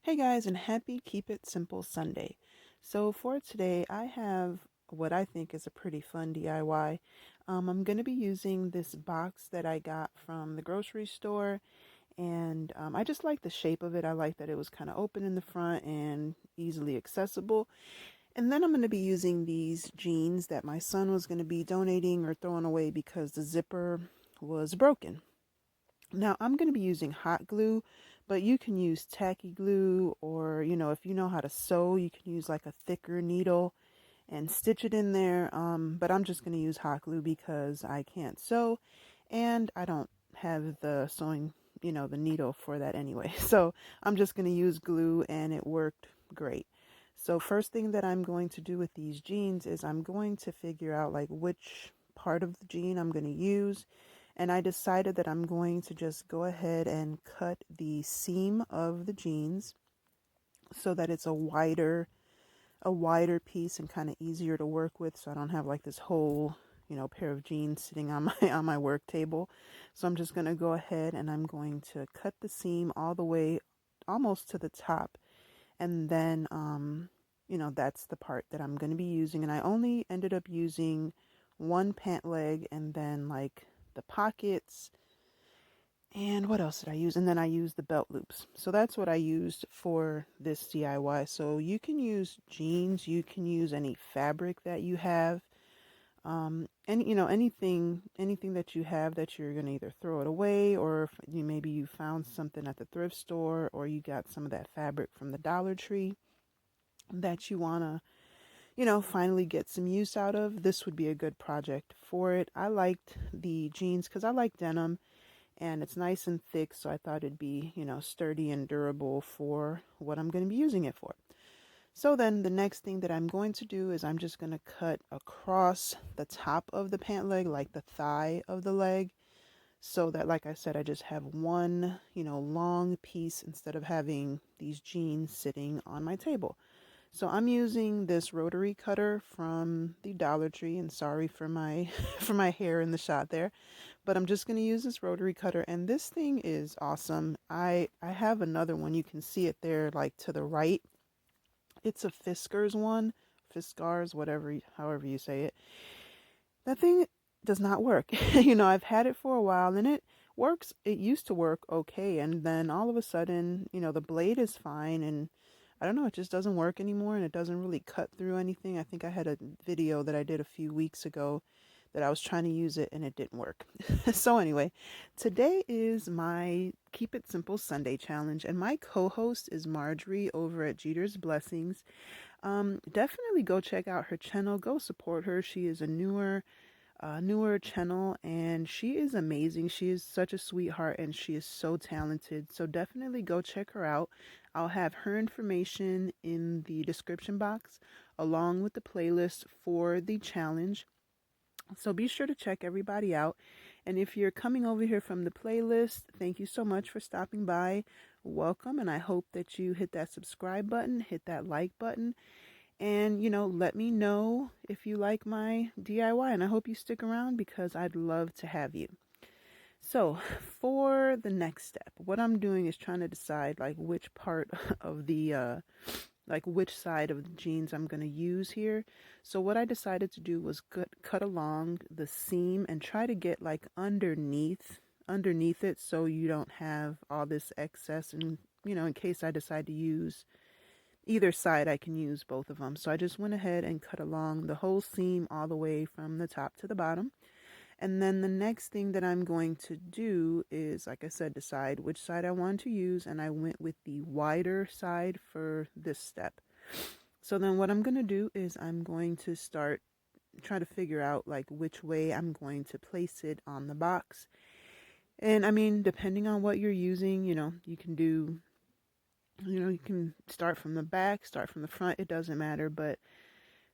Hey guys, and happy Keep It Simple Sunday. So for today, I have what I think is a pretty fun DIY. I'm going to be using this box that I got from the grocery store, and I just like the shape of it. I like that it was kind of open in the front and easily accessible. And then I'm going to be using these jeans that my son was going to be donating or throwing away because the zipper was broken. Now I'm going to be using hot glue, but you can use tacky glue, or if you know how to sew, you can use like a thicker needle and stitch it in there. But I'm just going to use hot glue because I can't sew and I don't have the sewing, the needle for that anyway. So I'm just going to use glue and it worked great. So first thing that I'm going to do with these jeans is I'm going to figure out like which part of the jean I'm going to use, and I decided that I'm going to just go ahead and cut the seam of the jeans so that it's a wider piece and kind of easier to work with, so I don't have like this whole pair of jeans sitting on my work table. So I'm just going to go ahead and I'm going to cut the seam all the way almost to the top, and then that's the part that I'm going to be using. And I only ended up using one pant leg, and then like the pockets, and what else did I use? And then I used the belt loops. So that's what I used for this DIY. So you can use jeans, you can use any fabric that you have, and anything that you have that you're gonna either throw it away, or if maybe you found something at the thrift store, or you got some of that fabric from the Dollar Tree that you wanna finally get some use out of. This would be a good project for it. I liked the jeans because I like denim and it's nice and thick, so I thought it'd be, sturdy and durable for what I'm going to be using it for. So then the next thing that I'm going to do is I'm just going to cut across the top of the pant leg, like the thigh of the leg, so that, like I said, I just have one, long piece instead of having these jeans sitting on my table. So I'm using this rotary cutter from the Dollar Tree, and sorry for my for my hair in the shot there, but I'm just going to use this rotary cutter, and this thing is awesome. I have another one. You can see it there like to the right. It's a Fiskars one, Fiskars, whatever, however you say it. That thing does not work. I've had it for a while and it works. It used to work okay, and then all of a sudden, the blade is fine, and I don't know, it just doesn't work anymore, and it doesn't really cut through anything. I think I had a video that I did a few weeks ago that I was trying to use it and it didn't work. So anyway, today is my Keep It Simple Sunday challenge, and my co-host is Marjorie over at Jetersblessings. Definitely go check out her channel. Go support her. She is a newer channel, and she is amazing. She is such a sweetheart and she is so talented. So definitely go check her out. I'll have her information in the description box along with the playlist for the challenge. So be sure to check everybody out. And if you're coming over here from the playlist, thank you so much for stopping by. Welcome, and I hope that you hit that subscribe button, hit that like button, and let me know if you like my DIY, and I hope you stick around because I'd love to have you. So for the next step, what I'm doing is trying to decide like which part of the like which side of the jeans I'm going to use here. So what I decided to do was cut along the seam and try to get like underneath it, so you don't have all this excess, and in case I decide to use either side, I can use both of them. So I just went ahead and cut along the whole seam all the way from the top to the bottom. And then the next thing that I'm going to do is, like I said, decide which side I want to use, and I went with the wider side for this step. So then what I'm going to do is I'm going to start trying to figure out like which way I'm going to place it on the box. And I mean, depending on what you're using, you can do, you can start from the back, start from the front, it doesn't matter. But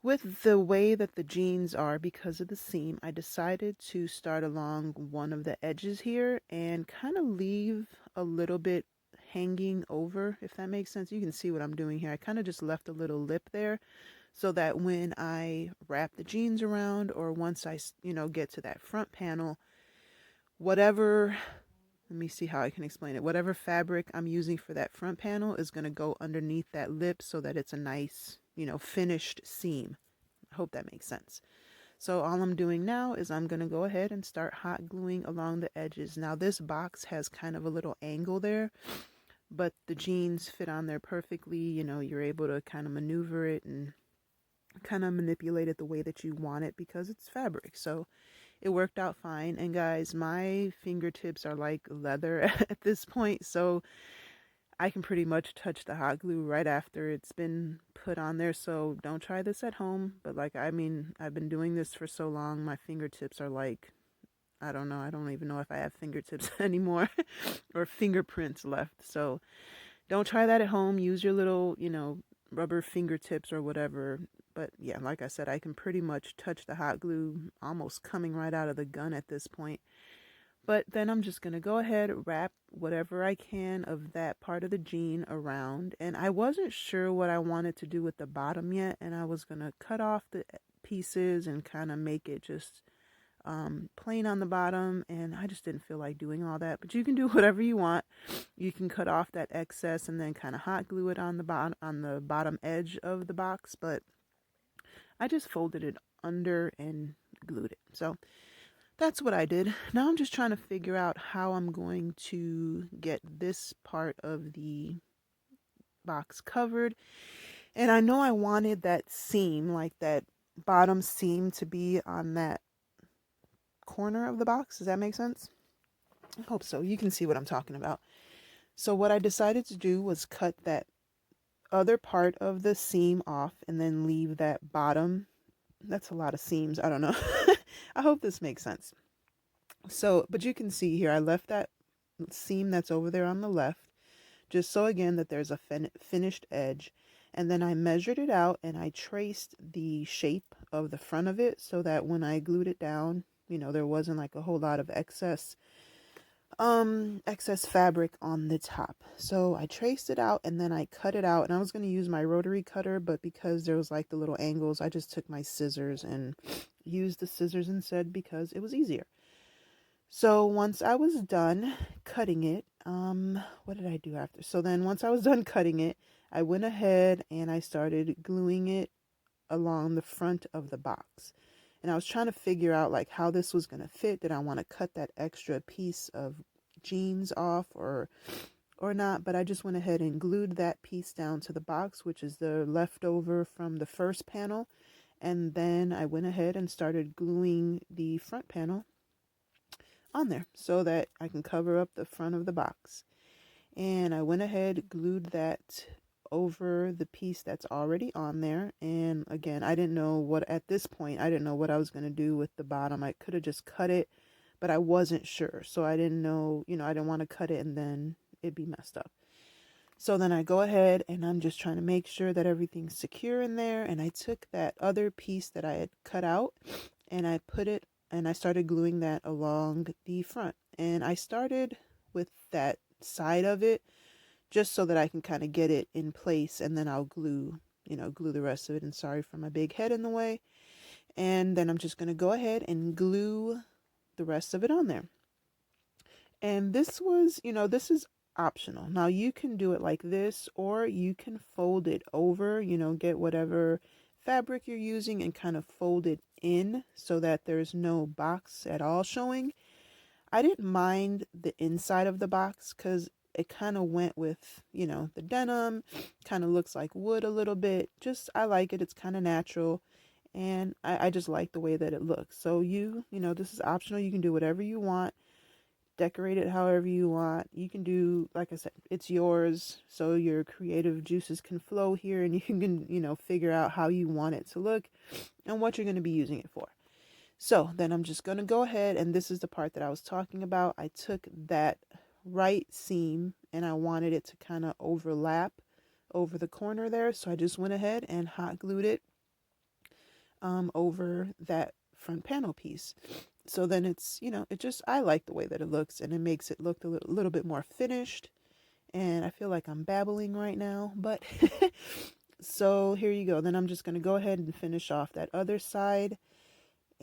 with the way that the jeans are, because of the seam, I decided to start along one of the edges here and kind of leave a little bit hanging over, if that makes sense. You can see what I'm doing here. I kind of just left a little lip there so that when I wrap the jeans around, or once I, get to that front panel, whatever let me see how I can explain it. Whatever fabric I'm using for that front panel is going to go underneath that lip so that it's a nice, finished seam. I hope that makes sense. So all I'm doing now is I'm going to go ahead and start hot gluing along the edges. Now this box has kind of a little angle there, but the jeans fit on there perfectly. You're able to kind of maneuver it and kind of manipulate it the way that you want it because it's fabric. So it worked out fine. And guys, my fingertips are like leather at this point, so I can pretty much touch the hot glue right after it's been put on there. So don't try this at home. But I've been doing this for so long, my fingertips are like, I don't know. I don't even know if I have fingertips anymore or fingerprints left. So don't try that at home. Use your little, rubber fingertips or whatever. But yeah, like I said, I can pretty much touch the hot glue almost coming right out of the gun at this point. But then I'm just going to go ahead, wrap whatever I can of that part of the jean around. And I wasn't sure what I wanted to do with the bottom yet. And I was going to cut off the pieces and kind of make it just plain on the bottom. And I just didn't feel like doing all that. But you can do whatever you want. You can cut off that excess and then kind of hot glue it on the bottom edge of the box. But I just folded it under and glued it. So that's what I did. Now I'm just trying to figure out how I'm going to get this part of the box covered. And I know I wanted that seam, like that bottom seam, to be on that corner of the box. Does that make sense? I hope so. You can see what I'm talking about. So what I decided to do was cut that other part of the seam off and then leave that bottom. That's a lot of seams. I don't know. I hope this makes sense. So, but you can see here, I left that seam that's over there on the left, just so again that there's a finished edge. And then I measured it out and I traced the shape of the front of it so that when I glued it down, there wasn't like a whole lot of excess fabric on the top. So I traced it out and then I cut it out, and I was going to use my rotary cutter, but because there was like the little angles, I just took my scissors and used the scissors instead because it was easier. So once I was done cutting it, what did I do after? So then once I was done cutting it, I went ahead and I started gluing it along the front of the box. And I was trying to figure out like how this was going to fit. Did I want to cut that extra piece of jeans off or not? But I just went ahead and glued that piece down to the box, which is the leftover from the first panel. And then I went ahead and started gluing the front panel on there so that I can cover up the front of the box. And I went ahead, glued that over the piece that's already on there. And again, I didn't know what I was going to do with the bottom. I could have just cut it, but I wasn't sure. So I didn't know, I didn't want to cut it and then it'd be messed up. So then I go ahead and I'm just trying to make sure that everything's secure in there. And I took that other piece that I had cut out and I started gluing that along the front. And I started with that side of it just so that I can kind of get it in place, and then I'll glue the rest of it. And sorry for my big head in the way. And then I'm just going to go ahead and glue the rest of it on there. And this is optional. Now you can do it like this, or you can fold it over, get whatever fabric you're using and kind of fold it in so that there's no box at all showing. I didn't mind the inside of the box because it kind of went with, the denim, kind of looks like wood a little bit. I like it. It's kind of natural. And I just like the way that it looks. So this is optional. You can do whatever you want. Decorate it however you want. You can do, like I said, it's yours. So your creative juices can flow here and you can, figure out how you want it to look and what you're going to be using it for. So then I'm just going to go ahead, and this is the part that I was talking about. I took that right seam and I wanted it to kind of overlap over the corner there. So I just went ahead and hot glued it over that front panel piece. So then it's, I like the way that it looks, and it makes it look a little bit more finished. And I feel like I'm babbling right now, but so here you go. Then I'm just going to go ahead and finish off that other side.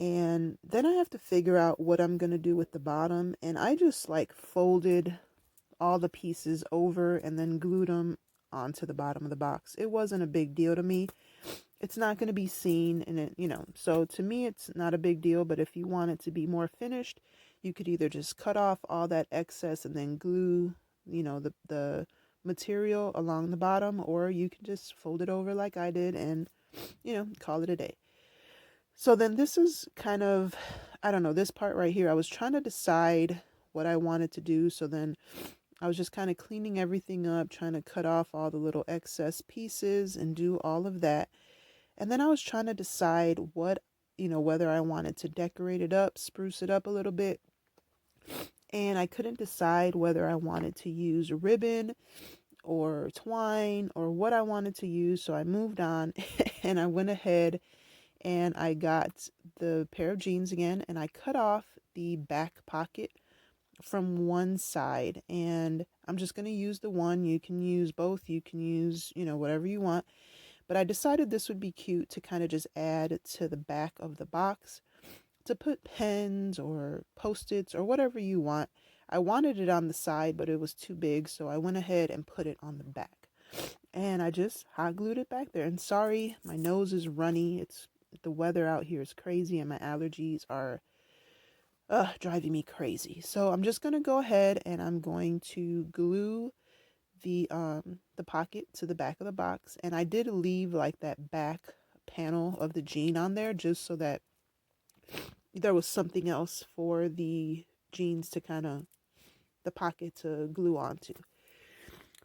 And then I have to figure out what I'm going to do with the bottom. And I just like folded all the pieces over and then glued them onto the bottom of the box. It wasn't a big deal to me. It's not going to be seen in it, you know. So to me, it's not a big deal. But if you want it to be more finished, you could either just cut off all that excess and then glue, you know, the material along the bottom, or you can just fold it over like I did and, you know, call it a day. So then this is kind of, I don't know, this part right here, I was trying to decide what I wanted to do. So then I was just kind of cleaning everything up, trying to cut off all the little excess pieces and do all of that. And then I was trying to decide what, you know, whether I wanted to decorate it up, spruce it up a little bit. And I couldn't decide whether I wanted to use ribbon or twine or what I wanted to use. So I moved on and I went ahead and I got the pair of jeans again, and I cut off the back pocket from one side, and I'm just going to use the one. You can use both. You can use, you know, whatever you want. But I decided this would be cute to kind of just add to the back of the box to put pens or Post-its or whatever you want. I wanted it on the side, but it was too big, so I went ahead and put it on the back. And I just hot glued it back there. And sorry, my nose is runny. The weather out here is crazy and my allergies are driving me crazy. So I'm just going to go ahead and I'm going to glue the pocket to the back of the box. And I did leave like that back panel of the jean on there just so that there was something else for the jeans to kind of, the pocket to glue onto.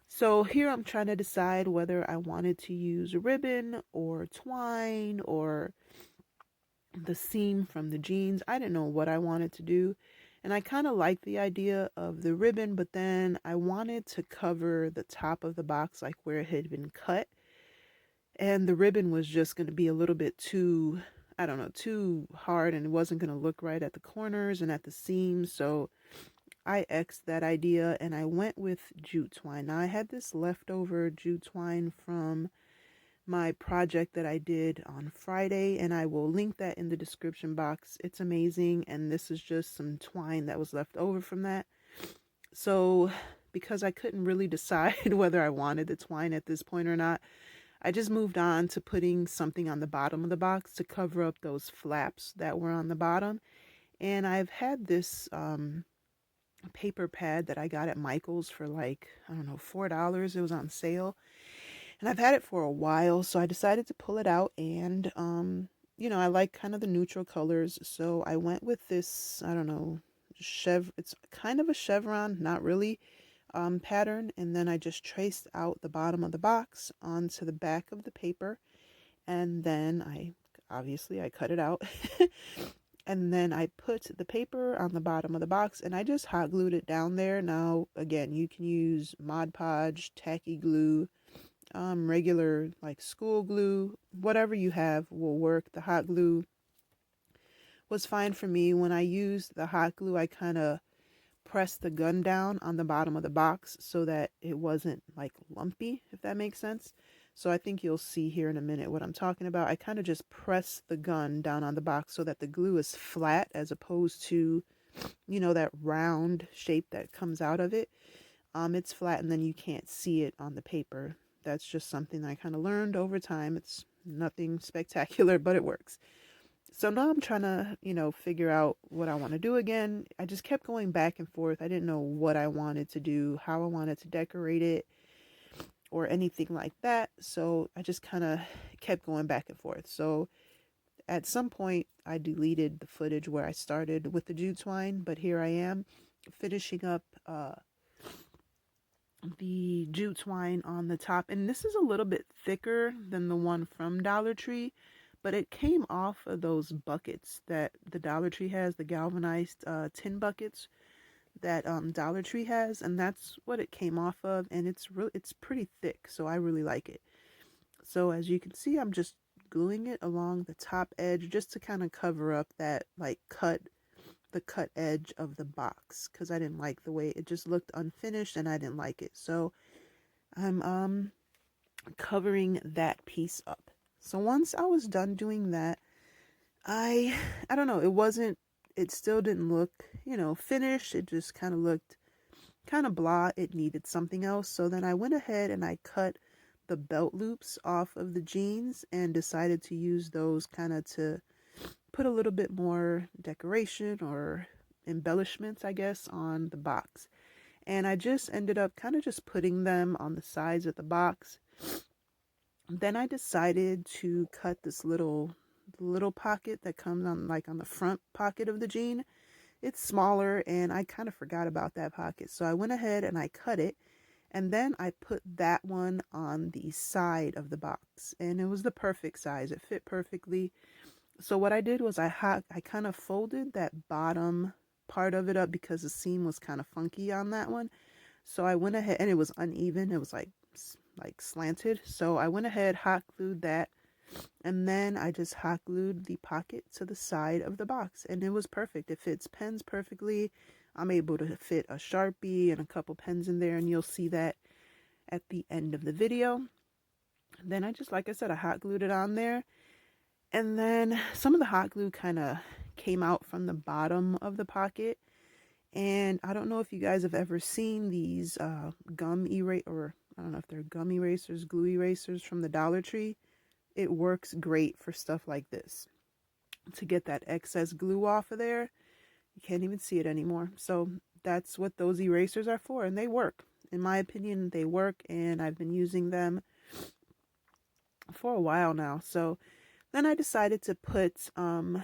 So here I'm trying to decide whether I wanted to use ribbon or twine or the seam from the jeans. I didn't know what I wanted to do. And I kind of liked the idea of the ribbon, but then I wanted to cover the top of the box, like where it had been cut. And the ribbon was just going to be a little bit too, I don't know, too hard, and it wasn't going to look right at the corners and at the seams. So I X'd that idea and I went with jute twine. Now I had this leftover jute twine from my project that I did on Friday, and I will link that in the description box. It's amazing, and this is just some twine that was left over from that. So because I couldn't really decide whether I wanted the twine at this point or not, I just moved on to putting something on the bottom of the box to cover up those flaps that were on the bottom. And I've had this paper pad that I got at Michael's for like, I don't know, $4. It was on sale. And I've had it for a while, so I decided to pull it out. And, you know, I like kind of the neutral colors. So I went with this, I don't know, it's kind of a chevron, not really, pattern. And then I just traced out the bottom of the box onto the back of the paper. And then I cut it out. And then I put the paper on the bottom of the box and I just hot glued it down there. Now, again, you can use Mod Podge, tacky glue, regular like school glue, whatever you have will work. The hot glue was fine for me. When I used the hot glue, I kind of pressed the gun down on the bottom of the box so that it wasn't like lumpy, if that makes sense. So I think you'll see here in a minute what I'm talking about. I kind of just press the gun down on the box so that the glue is flat as opposed to, you know, that round shape that comes out of it. It's flat and then you can't see it on the paper. That's just something I kind of learned over time. It's nothing spectacular, but it works. So now I'm trying to, you know, figure out what I want to do again. I just kept going back and forth. I didn't know what I wanted to do, how I wanted to decorate it, or anything like that. So I just kind of kept going back and forth. So at some point I deleted the footage where I started with the jute twine, but here I am finishing up the jute twine on the top. And this is a little bit thicker than the one from Dollar Tree, but it came off of those buckets that the Dollar Tree has, the galvanized tin buckets that Dollar Tree has, and that's what it came off of, and it's pretty thick, so I really like it. So as you can see, I'm just gluing it along the top edge just to kind of cover up that like the cut edge of the box, because I didn't like the way it just looked unfinished and I didn't like it. So I'm covering that piece up. So once I was done doing that, I don't know, it still didn't look, you know, finished. It just kind of looked kind of blah. It needed something else. So then I went ahead and I cut the belt loops off of the jeans and decided to use those kind of to put a little bit more decoration or embellishments, I guess, on the box. And I just ended up kind of just putting them on the sides of the box. Then I decided to cut this little pocket that comes on like on the front pocket of the jean. It's smaller and I kind of forgot about that pocket. So I went ahead and I cut it, and then I put that one on the side of the box, and it was the perfect size. It fit perfectly. So what I did was I kind of folded that bottom part of it up because the seam was kind of funky on that one. So I went ahead, and it was uneven. It was like slanted. So I went ahead, hot glued that, and then I just hot glued the pocket to the side of the box, and it was perfect. It fits pens perfectly. I'm able to fit a Sharpie and a couple pens in there, and you'll see that at the end of the video. Then I just, like I said, I hot glued it on there, and then some of the hot glue kind of came out from the bottom of the pocket. And I don't know if you guys have ever seen these gum erase, or I don't know if they're gum erasers, glue erasers from the Dollar Tree. It works great for stuff like this. To get that excess glue off of there, you can't even see it anymore. So that's what those erasers are for, and they work. In my opinion, they work, and I've been using them for a while now. So then I decided to put a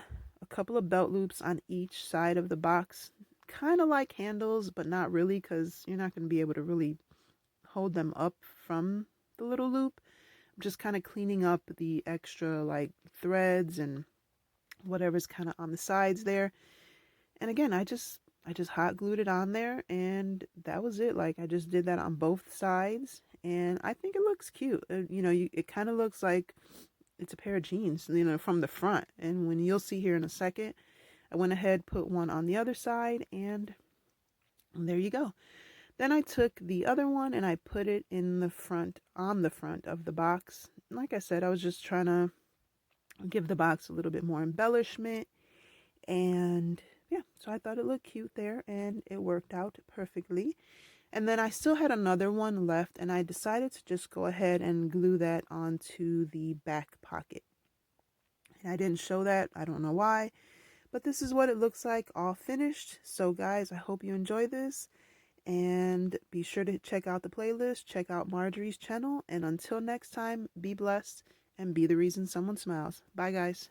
couple of belt loops on each side of the box, kind of like handles, but not really, because you're not going to be able to really hold them up from the little loop. I'm just kind of cleaning up the extra like threads and whatever's kind of on the sides there. And again, I just hot glued it on there, and that was it. Like, I just did that on both sides, and I think it looks cute. You know, it kind of looks like it's a pair of jeans, you know, from the front. And when you'll see here in a second, I went ahead, put one on the other side, and there you go. Then I took the other one and I put it in the front, on the front of the box. Like I said, I was just trying to give the box a little bit more embellishment, and yeah, so I thought it looked cute there, and it worked out perfectly. And then I still had another one left, and I decided to just go ahead and glue that onto the back pocket. And I didn't show that, I don't know why, but this is what it looks like all finished. So guys, I hope you enjoy this, and be sure to check out the playlist, check out Marjorie's channel, and until next time, be blessed and be the reason someone smiles. Bye guys.